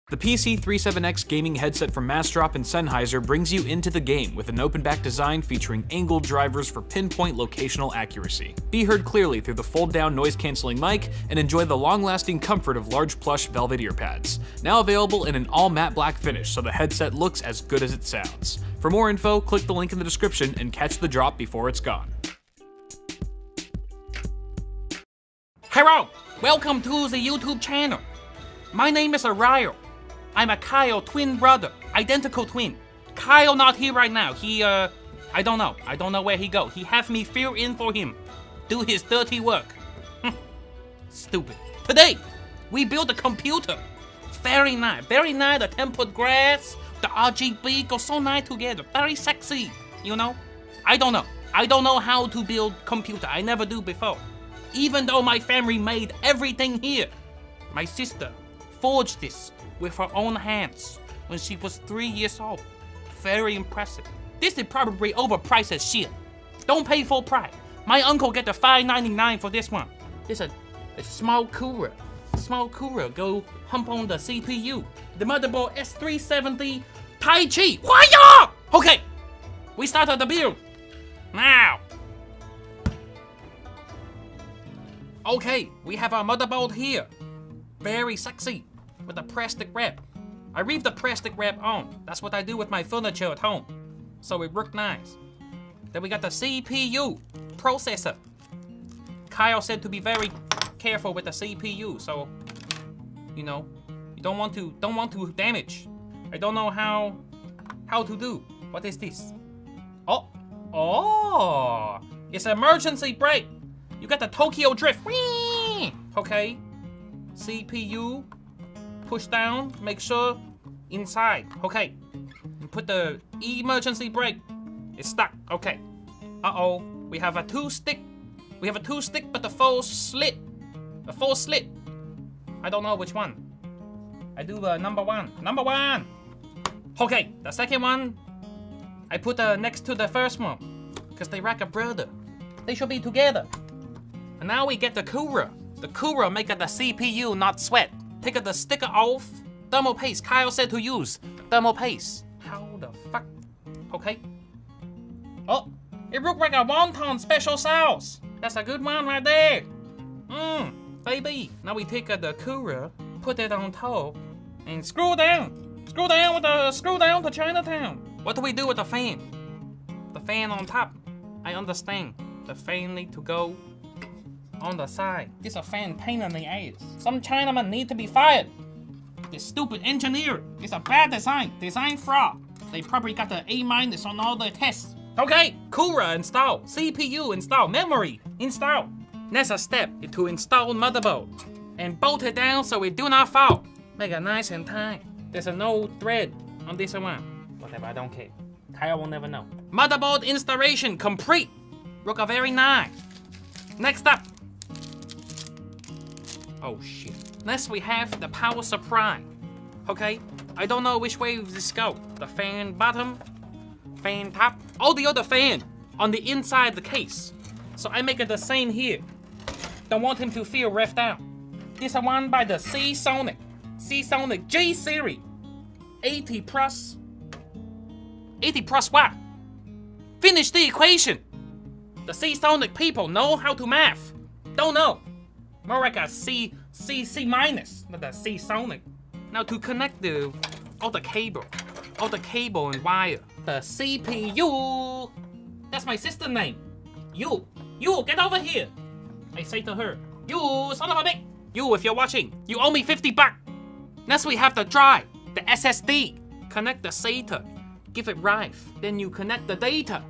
The PC37X gaming headset from Mastrop and Sennheiser brings you into the game with an open-back design featuring angled drivers for pinpoint locational accuracy. Be heard clearly through the fold-down noise-canceling mic and enjoy the long-lasting comfort of large plush velvet ear pads. Now available in an all-matte black finish so the headset looks as good as it sounds. For more info, click the link in the description and catch the drop before it's gone. Hello! Welcome to the YouTube channel. My name is Ariel. I'm a Kyle twin brother, identical twin. Kyle not here right now. I don't know where he go. He have me fill in for him, do his dirty work. Stupid. Today, we built a computer. Very nice, the tempered grass, the RGB go so nice together. Very sexy, you know? I don't know how to build computer. I never do before. Even though my family made everything here, my sister forged this with her own hands when she was 3 years old. Very impressive. This is probably overpriced as shit. Don't pay full price. My uncle get the $5.99 for this one. This is a small cooler. Small cooler go hump on the CPU. The motherboard S370 Taichi. Why? Okay, we started the build. Now. Okay, we have our motherboard here. Very sexy. With the plastic wrap. I leave the plastic wrap on. That's what I do with my furniture at home. So it worked nice. Then we got the CPU processor. Kyle said to be very careful with the CPU, so you know, you don't want to damage. I don't know how to do. What is this? Oh, it's an emergency brake. You got the Tokyo drift. Whee! Okay. CPU. Push down, make sure inside. Okay. You put the emergency brake. It's stuck. Okay. Uh-oh. We have a two stick, but the full slit. The full slit. I don't know which one. I do number one. Number one. Okay. The second one, I put next to the first one. Because they like a brother. They should be together. And now we get the cooler. The cooler make the CPU not sweat. Take the sticker off. Thermal paste. Kyle said to use thermal paste. How the fuck? Okay. Oh, it looks like a wonton special sauce. That's a good one right there. Baby. Now we take the cooler, put it on top, and screw down. Screw down to Chinatown. What do we do with the fan? The fan on top. I understand. The fan need to go on the side. This a fan pain in the ass. Some Chinaman need to be fired. This stupid engineer is a bad design. Design fraud. They probably got the A- on all the tests. Okay, cooler install. CPU install. Memory install. Next step is to install motherboard and bolt it down so it do not fall. Make it nice and tight. There's no thread on this one. Whatever, I don't care. Kyle will never know. Motherboard installation complete. Look very nice. Next up. Oh shit. Next we have the power supply. Okay, I don't know which way this go. The fan bottom, fan top, all the other fan on the inside the case. So I make it the same here. Don't want him to feel left out. This is one by the Seasonic J series. 80 plus what? Finish the equation. The Seasonic people know how to math. Don't know. More like a C minus, not the Seasonic. Now to connect all the cable and wire. The CPU. That's my sister's name. You get over here. I say to her, you son of a bitch. You, if you're watching, you owe me $50. Next we have the drive, the SSD. Connect the SATA. Give it drive. Then you connect the data.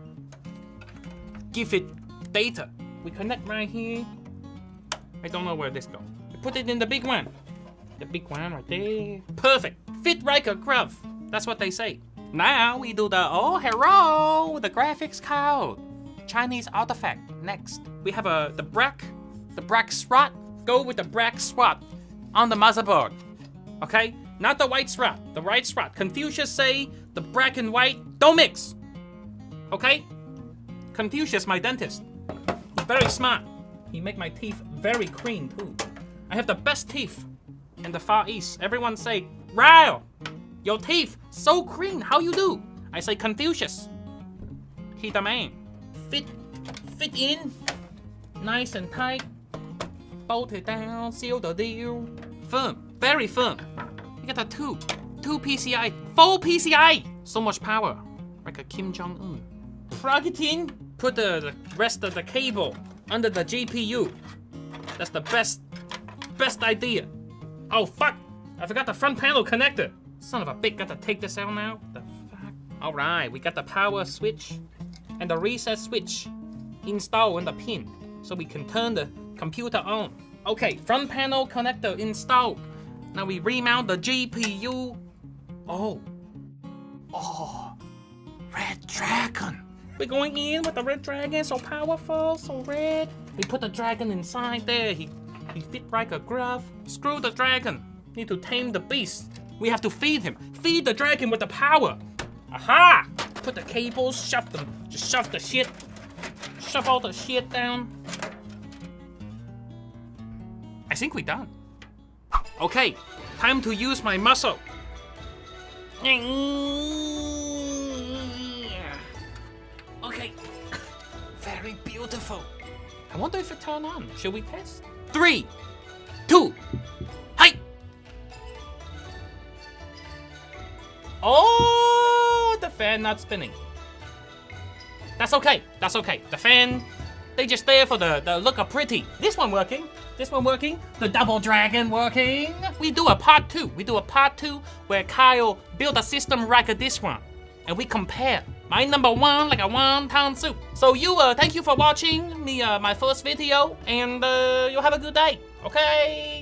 Give it data. We connect right here. I don't know where this goes. We put it in the big one. The big one right there. Perfect. Fit like a glove. That's what they say. Now we do the hello, the graphics card. Chinese artifact. Next. We have the black slot. Go with the black slot on the motherboard. Okay? Not the white slot. The white slot. Confucius say the black and white don't mix. Okay? Confucius, my dentist. He's very smart. He make my teeth very clean too. I have the best teeth in the Far East. Everyone say Wow! Your teeth so clean. How you do? I say Confucius. He the man. Fit in. Nice and tight. Bolt it down. Seal the deal. Firm. Very firm. You got a 2 PCI. 4 PCI. So much power. Like a Kim Jong-un. Plug it in. Put the rest of the cable under the GPU. That's the best idea. Oh fuck! I forgot the front panel connector. Son of a bitch, got to take this out now. The fuck? All right, we got the power switch and the reset switch installed in the pin, so we can turn the computer on. Okay, front panel connector installed. Now we remount the GPU. Oh, Red Dragon. We're going in with the Red Dragon, so powerful, so red. We put the dragon inside there. He fit like a glove. Screw the dragon. Need to tame the beast. We have to feed him. Feed the dragon with the power. Aha! Put the cables, shove them. Just shove the shit. Shove all the shit down. I think we're done. Okay, time to use my muscle. Okay, very beautiful. I wonder if it turned on. Should we test? 3, 2, hey! Oh, the fan not spinning. That's okay. That's okay. The fan, they just there for the look of pretty. This one working. This one working. The double dragon working. We do a part 2. We do a part 2 where Kyle built a system like this one, and we compare. My number 1 like a wonton soup. So thank you for watching me my first video, and you have a good day. Okay.